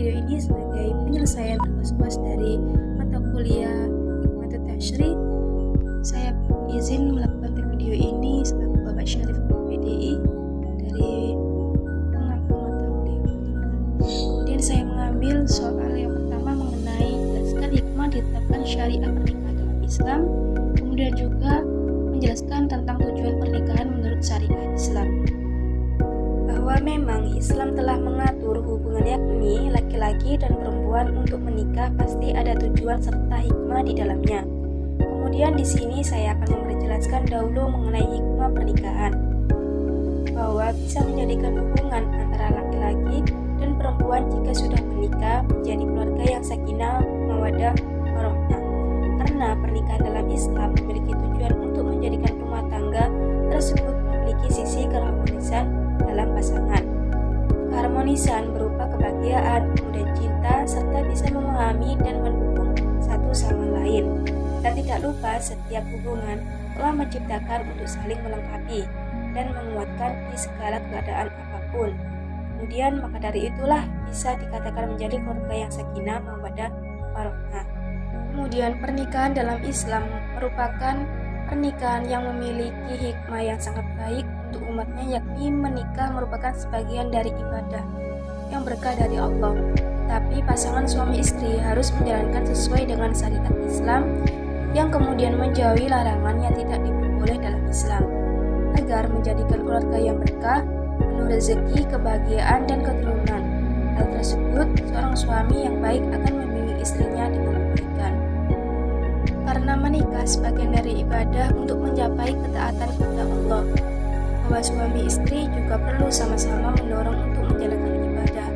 video ini sebagai penyelesaian tugas dari mata kuliah Hikmatul Tasyri. Saya izin melakukan video ini selaku Bapak Syarif PDI dari pengaku mata kuliah. Kemudian saya mengambil soal yang pertama mengenai jelaskan hikmah ditetapkan syariah pernikahan dalam Islam, kemudian juga menjelaskan tentang tujuan pernikahan menurut syariat Islam. Bahwa memang Islam telah mengatur hubungan yakni laki-laki dan perempuan untuk menikah pasti ada tujuan serta hikmah di dalamnya. Kemudian di sini saya akan menjelaskan dahulu mengenai hikmah pernikahan. Bahwa bisa menjadikan hubungan antara laki-laki dan perempuan jika sudah menikah menjadi keluarga yang sakinah, mawaddah, warahmah. Karena pernikahan dalam Islam memiliki tujuan untuk menjadikan rumah tangga tersebut memiliki sisi keharmonisan dalam pasangan. Keharmonisan berupa kebahagiaan, kemudian cinta, serta bisa memahami dan mendukung satu sama lain. Dan tidak lupa setiap hubungan telah menciptakan untuk saling melengkapi dan menguatkan di segala keadaan apapun. Kemudian maka dari itulah bisa dikatakan menjadi keluarga yang sakinah, mawaddah, warahmah. Kemudian pernikahan dalam Islam merupakan pernikahan yang memiliki hikmah yang sangat baik untuk umatnya, yakni menikah merupakan sebagian dari ibadah yang berkah dari Allah. Tapi pasangan suami istri harus menjalankan sesuai dengan syariat Islam yang kemudian menjauhi larangan yang tidak diperboleh dalam Islam, agar menjadikan keluarga yang berkah, penuh rezeki, kebahagiaan, dan keturunan. Hal tersebut, seorang suami yang baik akan membimbing istrinya dengan kebaikan. Karena menikah sebagian dari ibadah untuk mencapai ketaatan kepada Allah, bahwa suami istri juga perlu sama-sama mendorong untuk menjalankan ibadah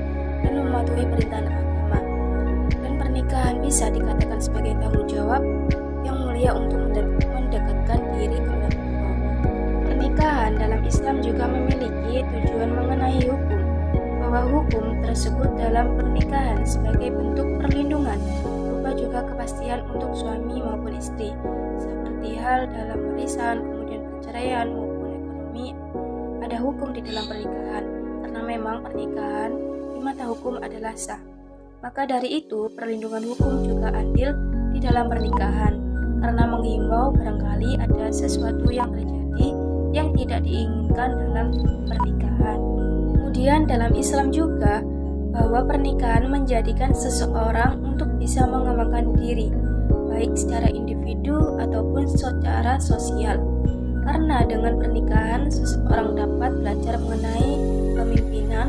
dan mematuhi perintah agama. Dan pernikahan bisa dikatakan sebagai tanggung jawab yang mulia untuk mendekatkan diri kepada Allah. Pernikahan dalam Islam juga memiliki tujuan mengenai hukum, bahwa hukum tersebut dalam pernikahan sebagai bentuk perlindungan berupa juga kepastian untuk suami maupun istri, seperti hal dalam warisan, kemudian perceraian maupun ekonomi. Ada hukum di dalam pernikahan, karena memang pernikahan di mata hukum adalah sah. Maka dari itu perlindungan hukum juga adil di dalam pernikahan, karena menghimbau barangkali ada sesuatu yang terjadi yang tidak diinginkan dalam pernikahan. Kemudian dalam Islam juga bahwa pernikahan menjadikan seseorang untuk bisa mengembangkan diri, baik secara individu ataupun secara sosial. Karena dengan pernikahan seseorang dapat belajar mengenai kepemimpinan,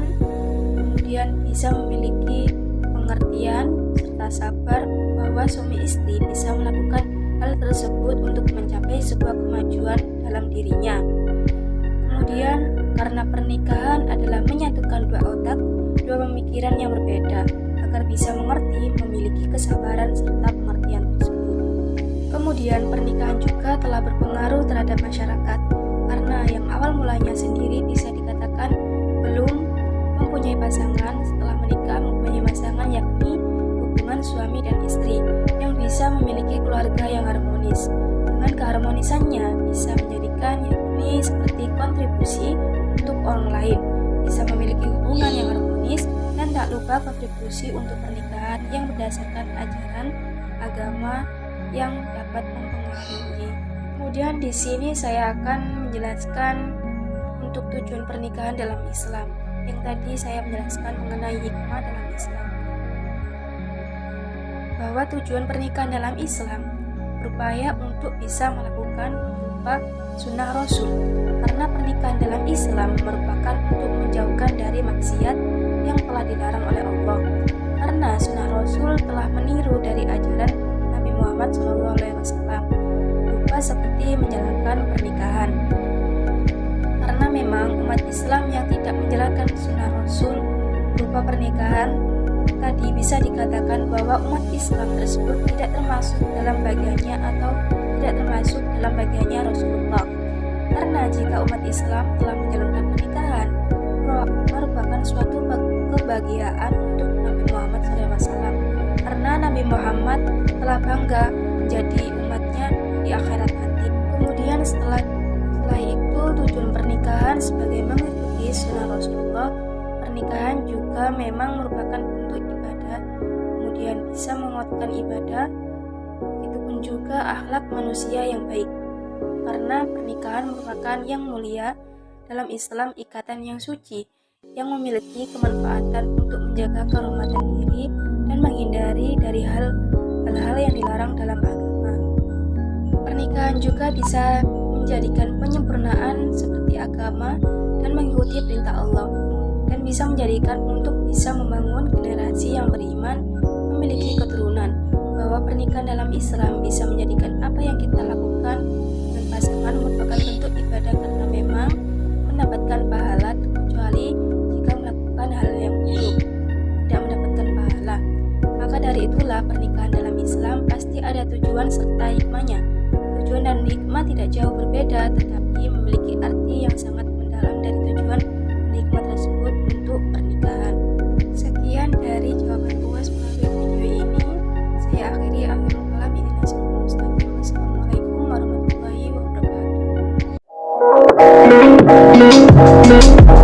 kemudian bisa memiliki pengertian serta sabar, bahwa suami istri bisa melakukan hal tersebut untuk mencapai sebuah kemajuan dalam dirinya. Kemudian karena pernikahan adalah menyatukan dua otak, dua pemikiran yang berbeda, agar bisa mengerti, memiliki kesabaran serta pengertian tersebut. Kemudian pernikahan juga telah berpengaruh terhadap masyarakat, karena yang awal mulanya sendiri bisa dikatakan belum mempunyai pasangan, setelah menikah mempunyai pasangan, yakni hubungan suami dan istri yang bisa memiliki keluarga yang harmonis. Dengan keharmonisannya bisa menjadikan yakni seperti kontribusi untuk orang lain, bisa memiliki hubungan yang harmonis, dan tak lupa kontribusi untuk pernikahan yang berdasarkan ajaran agama yang dapat mempengaruhi. Kemudian di sini saya akan menjelaskan untuk tujuan pernikahan dalam Islam. Yang tadi saya menjelaskan mengenai hikmah dalam Islam, bahwa tujuan pernikahan dalam Islam berupaya untuk bisa melakukan berupa sunnah Rasul, karena pernikahan dalam Islam merupakan untuk menjauhkan dari maksiat yang telah dilarang oleh Allah, karena sunnah Rasul telah meniru dari ajaran Nabi Muhammad SAW, berupa seperti menjalankan pernikahan. Karena memang umat Islam yang tidak menjalankan sunnah Rasul berupa pernikahan tadi bisa dikatakan bahwa umat Islam tersebut tidak termasuk dalam bagiannya atau tidak termasuk dalam bagiannya Rasulullah. Karena jika umat Islam telah menjalankan pernikahan merupakan suatu kebahagiaan untuk Nabi Muhammad SAW, karena Nabi Muhammad telah bangga menjadi umatnya di akhirat nanti. Kemudian setelah itu tujuan pernikahan sebagai mengikuti sunnah Rasulullah. Pernikahan juga juga memang merupakan bentuk ibadah, kemudian bisa menguatkan ibadah, itu pun juga akhlak manusia yang baik. Karena pernikahan merupakan yang mulia dalam Islam, ikatan yang suci yang memiliki kemanfaatan untuk menjaga kehormatan diri dan menghindari dari hal-hal yang dilarang dalam agama. Pernikahan juga bisa menjadikan penyempurnaan seperti agama dan mengikuti perintah Allah, dan bisa menjadikan untuk bisa membangun generasi yang beriman, memiliki keturunan. Bahwa pernikahan dalam Islam bisa menjadikan apa yang kita lakukan dengan pasangan merupakan bentuk ibadah, karena memang mendapatkan pahala, terkecuali jika melakukan hal yang buruk tidak mendapatkan pahala. Maka dari itulah pernikahan dalam Islam pasti ada tujuan serta hikmahnya. Tujuan dan hikmah tidak jauh berbeda, tetapi memiliki arti yang sangat mendalam dari tujuan dan hikmah tersebut untuk pernikahan. Sekian dari jawaban UAS melalui video ini. Saya akhiri akhirul kalam. Wassalamualaikum warahmatullahi wabarakatuh.